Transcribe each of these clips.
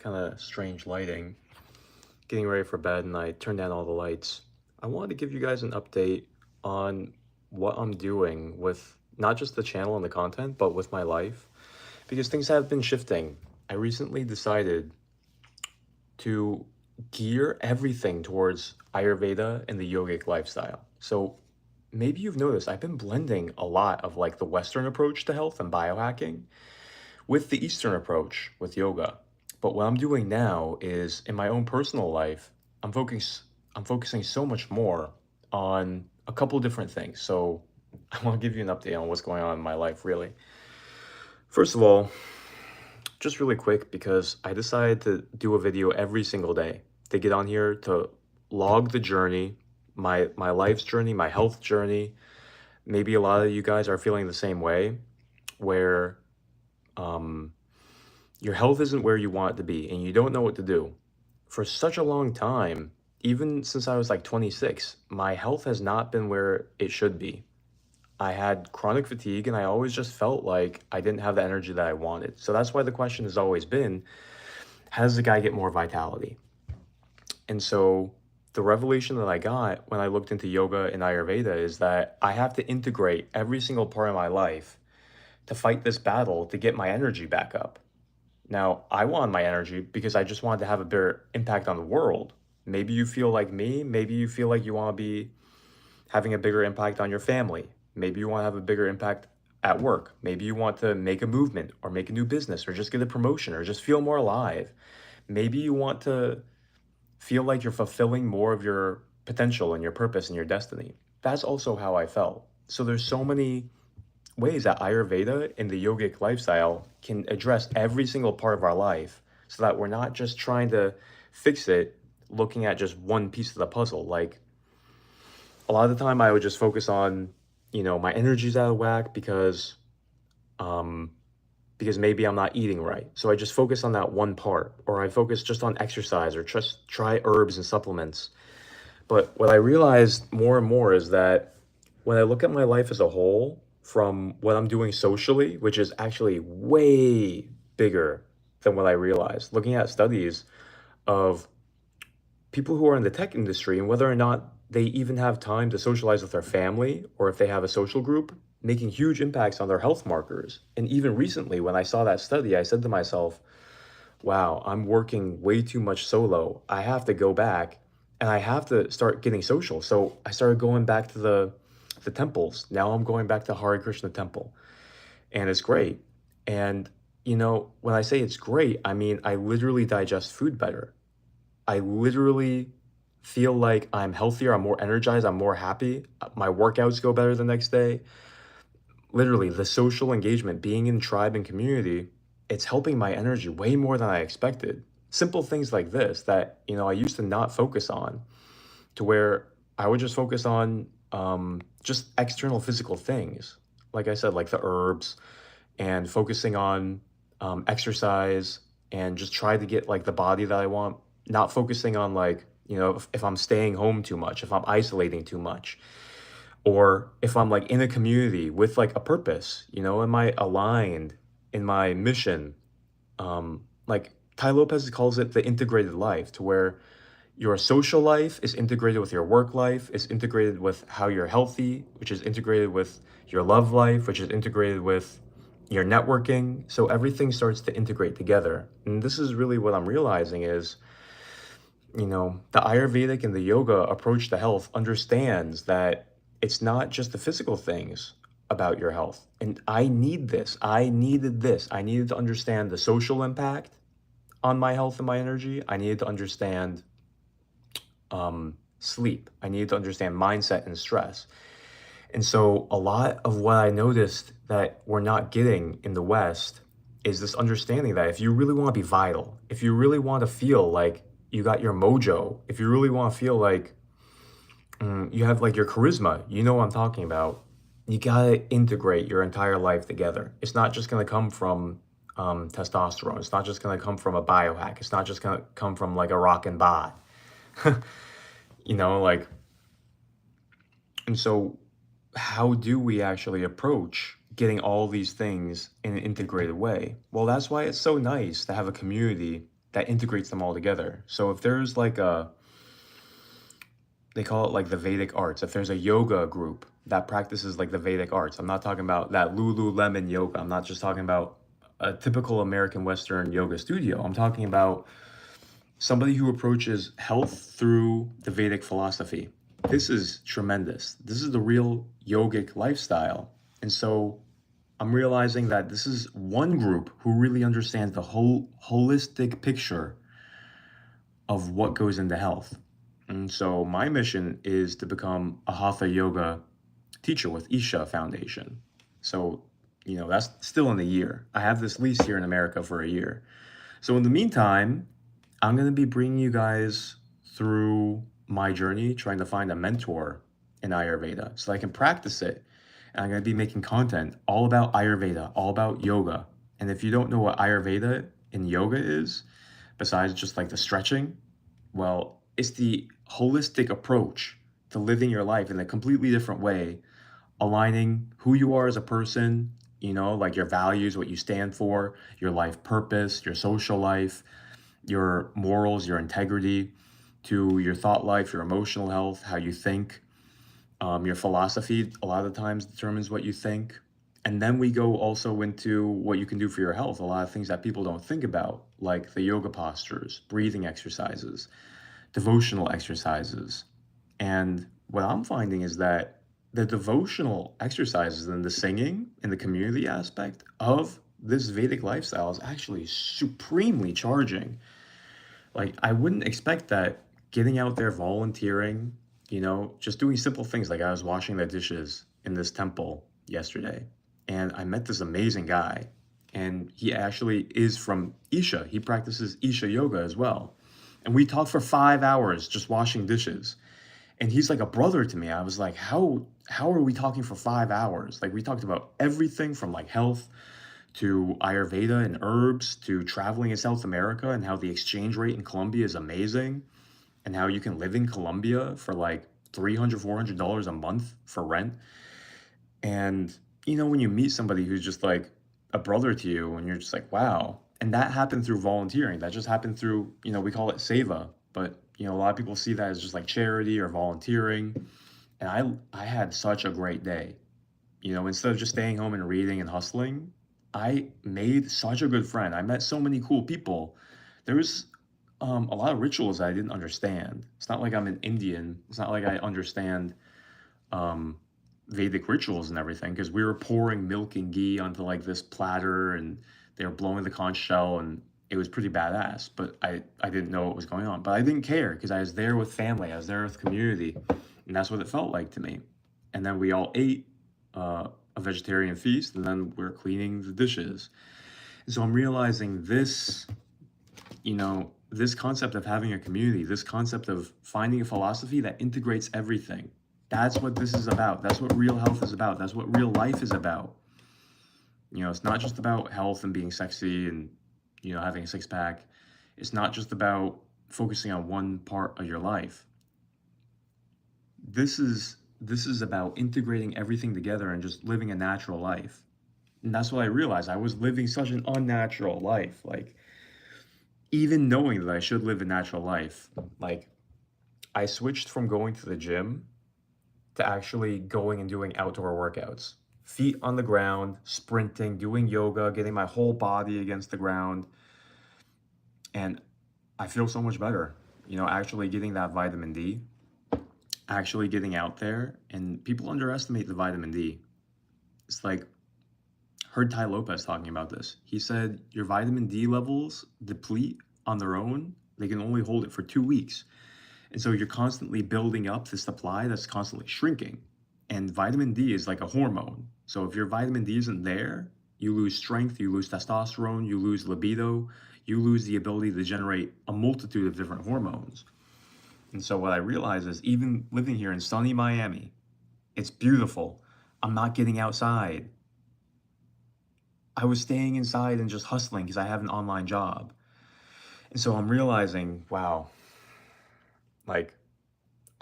kind of strange lighting, getting ready for bed, and I turned down all the lights. I wanted to give you guys an update on what I'm doing with not just the channel and the content, but with my life, because things have been shifting. I recently decided to gear everything towards Ayurveda and the yogic lifestyle. So maybe you've noticed I've been blending a lot of like the Western approach to health and biohacking with the Eastern approach with yoga. But what I'm doing now is in my own personal life, I'm focusing so much more on a couple different things. So I want to give you an update on what's going on in my life really. First of all, just really quick because I decided to do a video every single day to get on here to log the journey, my life's journey, my health journey. Maybe a lot of you guys are feeling the same way where um your health isn't where you want it to be and you don't know what to do. For such a long time, even since I was like 26, my health has not been where it should be. I had chronic fatigue and I always just felt like I didn't have the energy that I wanted. So that's why the question has always been, how does the guy get more vitality? And so the revelation that I got when I looked into yoga and Ayurveda is that I have to integrate every single part of my life to fight this battle to get my energy back up. Now, I want my energy because I just wanted to have a bigger impact on the world. Maybe you feel like me. Maybe you feel like you want to be having a bigger impact on your family. Maybe you want to have a bigger impact at work. Maybe you want to make a movement or make a new business or just get a promotion or just feel more alive. Maybe you want to feel like you're fulfilling more of your potential and your purpose and your destiny. That's also how I felt. So there's so many ways that Ayurveda and the yogic lifestyle can address every single part of our life so that we're not just trying to fix it looking at just one piece of the puzzle. Like a lot of the time I would just focus on, my energy's out of whack um because maybe I'm not eating right. So I just focus on that one part, or I focus just on exercise or just try herbs and supplements. But what I realized more and more is that when I look at my life as a whole, from what I'm doing socially, which is actually way bigger than what I realized, looking at studies of people who are in the tech industry and whether or not they even have time to socialize with their family or if they have a social group, making huge impacts on their health markers. And even recently, when I saw that study, I said to myself, wow, I'm working way too much solo. I have to go back and I have to start getting social. So I started going back to the temples. Now I'm going back to Hare Krishna temple. And it's great. And when I say it's great, I mean I literally digest food better. I literally feel like I'm healthier, I'm more energized, I'm more happy. My workouts go better the next day. Literally, the social engagement, being in tribe and community, it's helping my energy way more than I expected. Simple things like this that, I used to not focus on, to where I would just focus on just external physical things. Like I said, like the herbs and focusing on exercise and just try to get like the body that I want, not focusing on like, if I'm staying home too much, if I'm isolating too much, or if I'm like in a community with like a purpose, am I aligned in my mission? Like Ty Lopez calls it the integrated life, to where your social life is integrated with your work life, is integrated with how you're healthy, which is integrated with your love life, which is integrated with your networking. So everything starts to integrate together. And this is really what I'm realizing is, the Ayurvedic and the yoga approach to health understands that it's not just the physical things about your health. And I need this. I needed this. I needed to understand the social impact on my health and my energy. I needed to understand sleep. I needed to understand mindset and stress. And so a lot of what I noticed that we're not getting in the West is this understanding that if you really want to be vital, if you really want to feel like you got your mojo, if you really want to feel like you have like your charisma, you know what I'm talking about, you got to integrate your entire life together. It's not just going to come from testosterone. It's not just going to come from a biohack. It's not just going to come from like a rock and bod. Like, and so how do we actually approach getting all these things in an integrated way? Well, that's why it's so nice to have a community that integrates them all together. So if there's like they call it like the Vedic arts. If there's a yoga group that practices like the Vedic arts, I'm not talking about that Lululemon yoga. I'm not just talking about a typical American Western yoga studio. I'm talking about somebody who approaches health through the Vedic philosophy. This is tremendous. This is the real yogic lifestyle. And so I'm realizing that this is one group who really understands the whole holistic picture of what goes into health. And so my mission is to become a hatha yoga teacher with Isha Foundation. So, that's still in a year. I have this lease here in America for a year. So in the meantime, I'm going to be bringing you guys through my journey, trying to find a mentor in Ayurveda so I can practice it. And I'm going to be making content all about Ayurveda, all about yoga. And if you don't know what Ayurveda and yoga is, besides just like the stretching, well, it's the holistic approach to living your life in a completely different way, aligning who you are as a person, like your values, what you stand for, your life purpose, your social life, your morals, your integrity, to your thought life, your emotional health, how you think. Your philosophy a lot of times determines what you think. And then we go also into what you can do for your health. A lot of things that people don't think about, like the yoga postures, breathing exercises, devotional exercises. And what I'm finding is that the devotional exercises and the singing and the community aspect of this Vedic lifestyle is actually supremely charging. Like, I wouldn't expect that getting out there, volunteering, just doing simple things. Like, I was washing the dishes in this temple yesterday, and I met this amazing guy, and he actually is from Isha. He practices Isha yoga as well. And we talked for 5 hours just washing dishes. And he's like a brother to me. I was like, how are we talking for 5 hours? Like, we talked about everything from like health to Ayurveda and herbs to traveling in South America and how the exchange rate in Colombia is amazing and how you can live in Colombia for like $300, $400 a month for rent. And, when you meet somebody who's just like a brother to you and you're just like, wow. And that happened through volunteering. That just happened through, we call it seva, but, a lot of people see that as just like charity or volunteering. And I had such a great day. Instead of just staying home and reading and hustling, I made such a good friend. I met so many cool people. There was a lot of rituals that I didn't understand. It's not like I'm an Indian. It's not like I understand Vedic rituals and everything, because we were pouring milk and ghee onto like this platter and they were blowing the conch shell and it was pretty badass, but I didn't know what was going on. But I didn't care because I was there with family. I was there with community, and that's what it felt like to me. And then we all ate a vegetarian feast, and then we're cleaning the dishes. And so I'm realizing this, this concept of having a community, this concept of finding a philosophy that integrates everything. That's what this is about. That's what real health is about. That's what real life is about. It's not just about health and being sexy and, having a six pack. It's not just about focusing on one part of your life. This is about integrating everything together and just living a natural life. And that's what I realized. I was living such an unnatural life. Like, even knowing that I should live a natural life, like, I switched from going to the gym to actually going and doing outdoor workouts. Feet on the ground, sprinting, doing yoga, getting my whole body against the ground. And I feel so much better, actually getting that vitamin D, actually getting out there. And people underestimate the vitamin D. It's like, heard Ty Lopez talking about this. He said your vitamin D levels deplete on their own. They can only hold it for 2 weeks. And so you're constantly building up the supply that's constantly shrinking. And vitamin D is like a hormone. So if your vitamin D isn't there, you lose strength, you lose testosterone, you lose libido, you lose the ability to generate a multitude of different hormones. And so what I realize is, even living here in sunny Miami, it's beautiful. I'm not getting outside. I was staying inside and just hustling because I have an online job. And so I'm realizing, wow, like,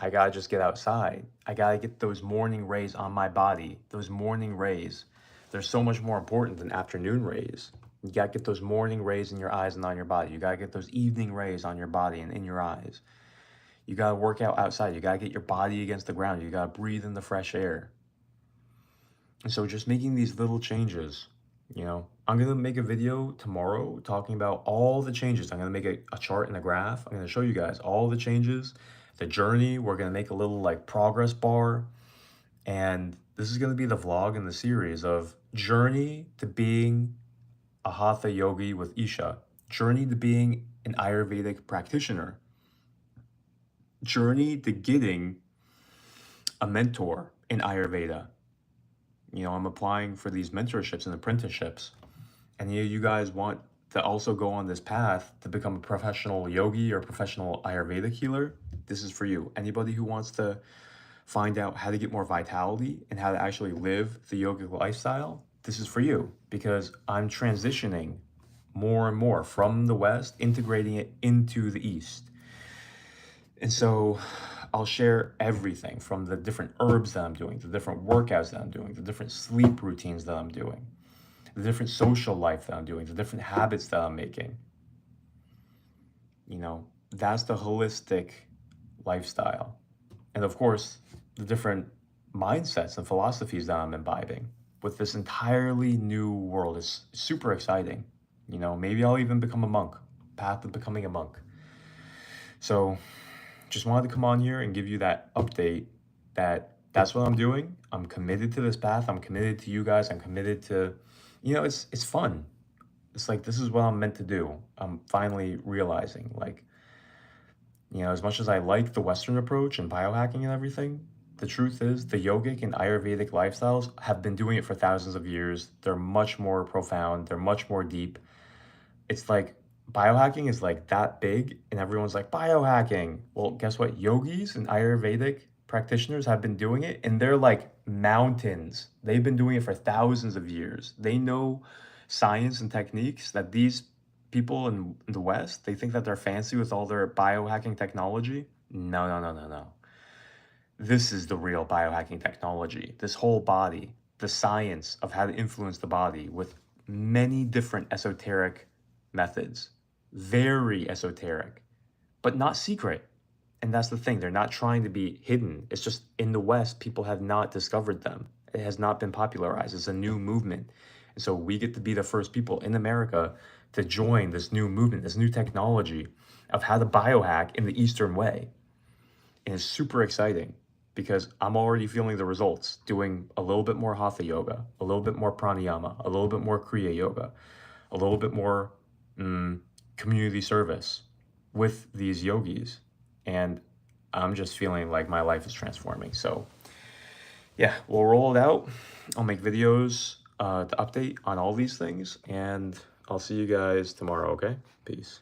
I gotta just get outside. I gotta get those morning rays on my body. Those morning rays, they're so much more important than afternoon rays. You gotta get those morning rays in your eyes and on your body. You gotta get those evening rays on your body and in your eyes. You gotta work out outside. You gotta get your body against the ground. You gotta breathe in the fresh air. And so just making these little changes, you know, I'm gonna make a video tomorrow talking about all the changes. I'm gonna make a chart and a graph. I'm gonna show you guys all the changes, the journey. We're gonna make a little like progress bar. And this is gonna be the vlog in the series of journey to being a hatha yogi with Isha, journey to being an Ayurvedic practitioner, journey to getting a mentor in Ayurveda. You know, I'm applying for these mentorships and apprenticeships. And you guys want to also go on this path to become a professional yogi or professional Ayurvedic healer, this is for you. Anybody who wants to find out how to get more vitality and how to actually live the yogic lifestyle, this is for you, because I'm transitioning more and more from the West, integrating it into the East. And so I'll share everything from the different herbs that I'm doing, the different workouts that I'm doing, the different sleep routines that I'm doing, the different social life that I'm doing, the different habits that I'm making. You know, that's the holistic lifestyle. And of course, the different mindsets and philosophies that I'm imbibing with this entirely new world is super exciting. You know, maybe I'll even become a monk, path of becoming a monk. So just wanted to come on here and give you that update that that's what I'm doing. I'm committed to this path. I'm committed to you guys. I'm committed to, you know, it's fun. It's like, this is what I'm meant to do. I'm finally realizing, like, you know, as much as I like the Western approach and biohacking and everything, the truth is the yogic and Ayurvedic lifestyles have been doing it for thousands of years. They're much more profound. They're much more deep. It's like biohacking is like that big and everyone's like biohacking. Well, guess what? Yogis and Ayurvedic practitioners have been doing it and they're like mountains. They've been doing it for thousands of years. They know science and techniques that these people in the West, they think that they're fancy with all their biohacking technology. No, no, no, no, no. This is the real biohacking technology. This whole body, the science of how to influence the body with many different esoteric methods. Very esoteric, but not secret. And that's the thing. They're not trying to be hidden. It's just in the West, people have not discovered them. It has not been popularized. It's a new movement. And so we get to be the first people in America to join this new movement, this new technology of how to biohack in the Eastern way. And it's super exciting because I'm already feeling the results, doing a little bit more hatha yoga, a little bit more pranayama, a little bit more kriya yoga, a little bit more community service with these yogis. And I'm just feeling like my life is transforming. So yeah, we'll roll it out. I'll make videos to update on all these things, and I'll see you guys tomorrow, okay? Peace.